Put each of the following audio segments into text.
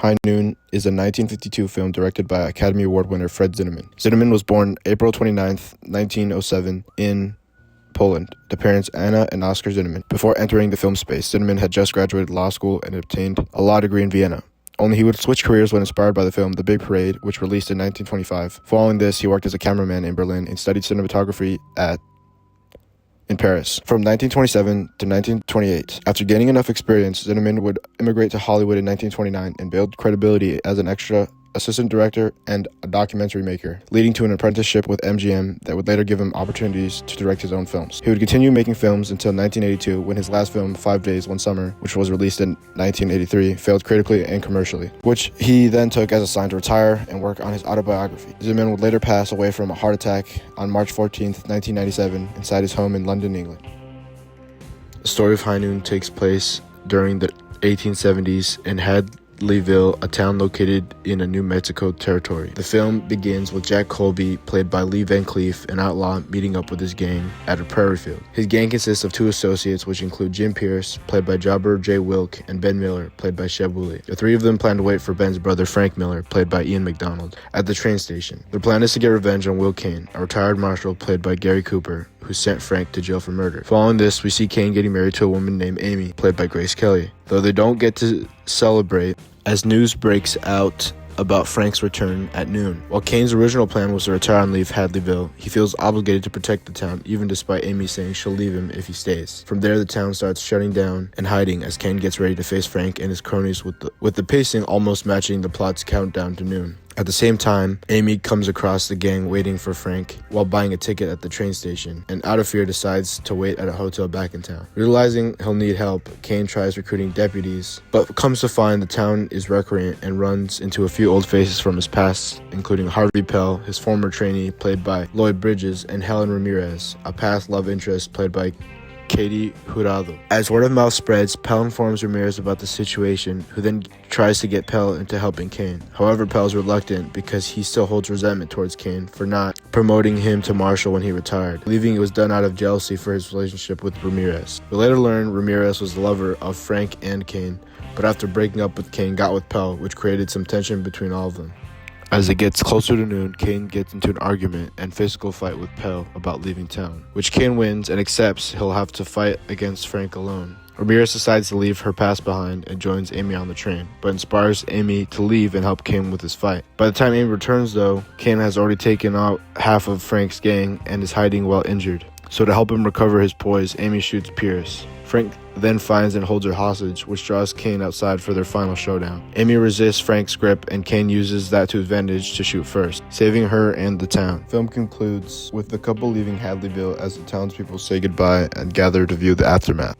High Noon is a 1952 film directed by Academy Award winner Fred Zinnemann. Zinnemann was born April 29th, 1907 in Poland, to parents Anna and Oskar Zinnemann. Before entering the film space, Zinnemann had just graduated law school and obtained a law degree in Vienna. Only he would switch careers when inspired by the film The Big Parade, which released in 1925. Following this, he worked as a cameraman in Berlin and studied cinematography in Paris. From 1927 to 1928, after gaining enough experience, Zinnemann would immigrate to Hollywood in 1929 and build credibility as an extra, assistant director, and a documentary maker, leading to an apprenticeship with MGM that would later give him opportunities to direct his own films. He would continue making films until 1982, when his last film, 5 Days, One Summer, which was released in 1983, failed critically and commercially, which he then took as a sign to retire and work on his autobiography. Zinnemann would later pass away from a heart attack on March 14th, 1997, inside his home in London, England. The story of High Noon takes place during the 1870s in Hadleyville, a town located in a New Mexico territory. The film begins with Jack Colby, played by Lee Van Cleef, an outlaw, meeting up with his gang at a prairie field. His gang consists of 2 associates, which include Jim Pierce, played by Jobber J. Wilk, and Ben Miller, played by Sheb Woolley. The 3 of them plan to wait for Ben's brother Frank Miller, played by Ian McDonald, at the train station. Their plan is to get revenge on Will Kane, a retired marshal played by Gary Cooper, who sent Frank to jail for murder. Following this, we see Kane getting married to a woman named Amy, played by Grace Kelly, though they don't get to celebrate as news breaks out about Frank's return at noon. While Kane's original plan was to retire and leave Hadleyville, he feels obligated to protect the town, even despite Amy saying she'll leave him if he stays. From there, the town starts shutting down and hiding as Kane gets ready to face Frank and his cronies, with the pacing almost matching the plot's countdown to noon. At the same time, Amy comes across the gang waiting for Frank while buying a ticket at the train station, and out of fear decides to wait at a hotel back in town. Realizing he'll need help, Kane tries recruiting deputies, but comes to find the town is recreant and runs into a few old faces from his past, including Harvey Pell, his former trainee played by Lloyd Bridges, and Helen Ramirez, a past love interest played by Katie Jurado. As word of mouth spreads, Pell informs Ramirez about the situation, who then tries to get Pell into helping Kane. However, Pell's reluctant because he still holds resentment towards Kane for not promoting him to marshal when he retired, believing it was done out of jealousy for his relationship with Ramirez. We later learn Ramirez was the lover of Frank and Kane, but after breaking up with Kane, got with Pell, which created some tension between all of them. As it gets closer to noon, Kane gets into an argument and physical fight with Pell about leaving town, which Kane wins and accepts he'll have to fight against Frank alone. Ramirez decides to leave her past behind and joins Amy on the train, but inspires Amy to leave and help Kane with his fight. By the time Amy returns, though, Kane has already taken out half of Frank's gang and is hiding while injured. So to help him recover his poise, Amy shoots Pierce. Frank then finds and holds her hostage, which draws Kane outside for their final showdown. Amy resists Frank's grip, and Kane uses that to advantage to shoot first, saving her and the town. Film concludes with the couple leaving Hadleyville as the townspeople say goodbye and gather to view the aftermath.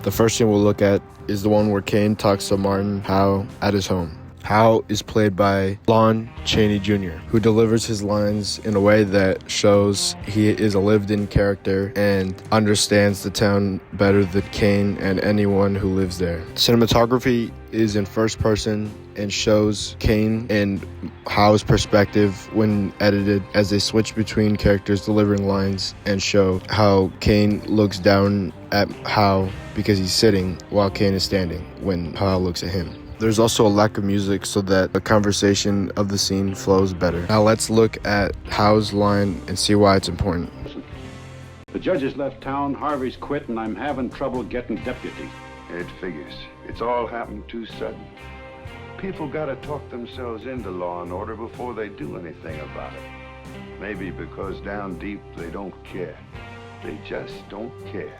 The first scene we'll look at is the one where Kane talks to Martin Howe at his home. Howe is played by Lon Chaney Jr., who delivers his lines in a way that shows he is a lived-in character and understands the town better than Kane and anyone who lives there. Cinematography is in first person and shows Kane and Howe's perspective when edited, as they switch between characters delivering lines and show how Kane looks down at Howe because he's sitting while Kane is standing when Howe looks at him. There's also a lack of music so that the conversation of the scene flows better. Now let's look at Howe's line and see why it's important. The judge has left town, Harvey's quit, and I'm having trouble getting deputies. It figures. It's all happened too sudden. People gotta talk themselves into law and order before they do anything about it. Maybe because down deep they don't care. They just don't care.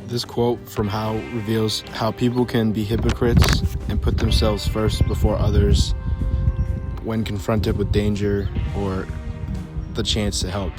This quote from Howe reveals how people can be hypocrites and put themselves first before others when confronted with danger or the chance to help,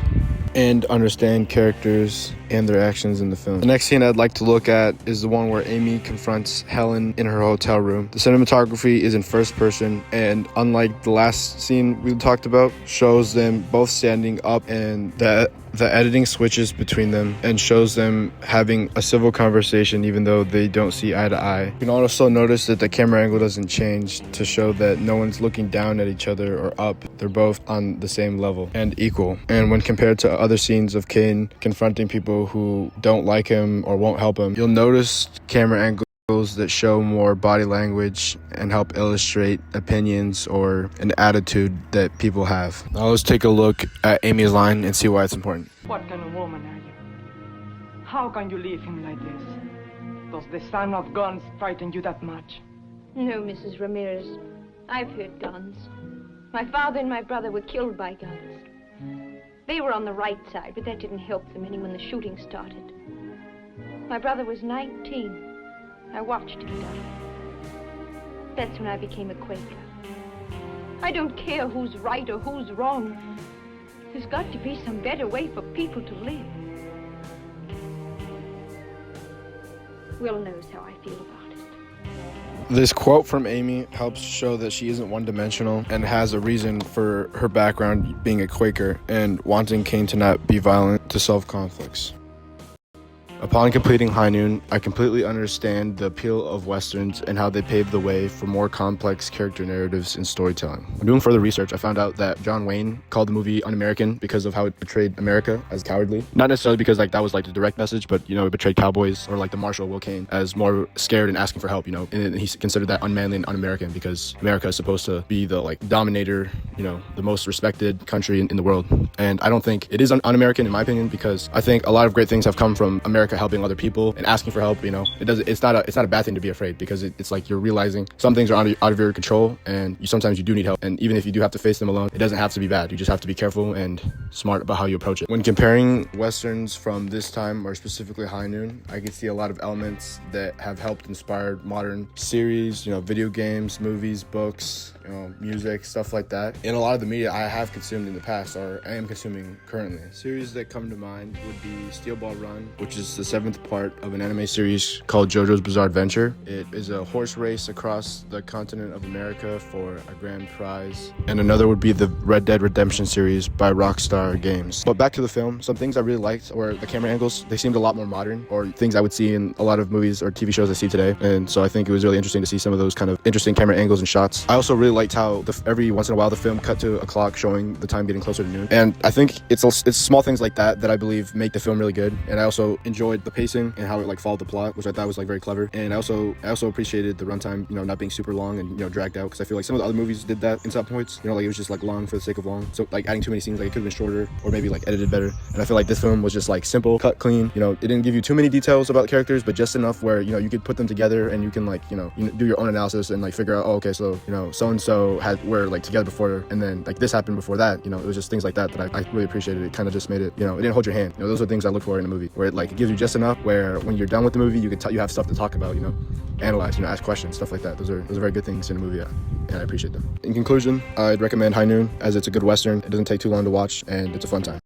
and understand characters and their actions in the film. The next scene I'd like to look at is the one where Amy confronts Helen in her hotel room. The cinematography is in first person, and unlike the last scene we talked about, shows them both standing up, and the editing switches between them and shows them having a civil conversation even though they don't see eye to eye. You can also notice that the camera angle doesn't change to show that no one's looking down at each other or up. They're both on the same level and equal. And when compared to other scenes of Kane confronting people who don't like him or won't help him, you'll notice camera angle that show more body language and help illustrate opinions or an attitude that people have. Now let's take a look at Amy's line and see why it's important. What kind of woman are you? How can you leave him like this? Does the sound of guns frighten you that much? No, Mrs. Ramirez. I've heard guns. My father and my brother were killed by guns. They were on the right side, but that didn't help them any when the shooting started. My brother was 19. I watched him die. That's when I became a Quaker. I don't care who's right or who's wrong. There's got to be some better way for people to live. Will knows how I feel about it. This quote from Amy helps show that she isn't one-dimensional and has a reason for her background being a Quaker and wanting Cain to not be violent to solve conflicts. Upon completing High Noon, I completely understand the appeal of Westerns and how they paved the way for more complex character narratives and storytelling. When doing further research, I found out that John Wayne called the movie un-American because of how it portrayed America as cowardly. Not necessarily because that was the direct message, but it betrayed cowboys or the Marshal Will Kane as more scared and asking for help, and he considered that unmanly and un-American because America is supposed to be the dominator, the most respected country in the world. And I don't think it is un-American in my opinion, because I think a lot of great things have come from America helping other people and asking for help. It's not a bad thing to be afraid, because it's you're realizing some things are out of your control, and sometimes you do need help, and even if you do have to face them alone, it doesn't have to be bad. You just have to be careful and smart about how you approach it. When comparing Westerns from this time, or specifically High Noon, I can see a lot of elements that have helped inspire modern series, video games, movies, books, music, stuff like that. And a lot of the media I have consumed in the past, or I am consuming currently. Series that come to mind would be Steel Ball Run, which is the 7th part of an anime series called JoJo's Bizarre Adventure. It is a horse race across the continent of America for a grand prize. And another would be the Red Dead Redemption series by Rockstar Games. But back to the film, some things I really liked were the camera angles. They seemed a lot more modern, or things I would see in a lot of movies or TV shows I see today. And so I think it was really interesting to see some of those kind of interesting camera angles and shots. I also really liked how every once in a while the film cut to a clock showing the time getting closer to noon. And I think it's small things like that I believe make the film really good. And I also enjoyed the pacing and how it followed the plot, which I thought was very clever. And I also appreciated the runtime, not being super long and dragged out, because I feel like some of the other movies did that in some points. It was just long for the sake of long. So adding too many scenes, it could have been shorter or maybe edited better. And I feel like this film was just simple, cut, clean. It didn't give you too many details about the characters, but just enough where you could put them together and you can do your own analysis and figure out, oh, okay, so so and so were together before, and then this happened before that. It was just things like that I really appreciated. It kind of just made it, it didn't hold your hand. Those are things I look for in a movie, where it gives you just enough where when you're done with the movie, you have stuff to talk about, analyze, ask questions, stuff like that. Those are very good things in a movie, and I appreciate them. In conclusion, I'd recommend High Noon, as it's a good Western. It doesn't take too long to watch, and it's a fun time.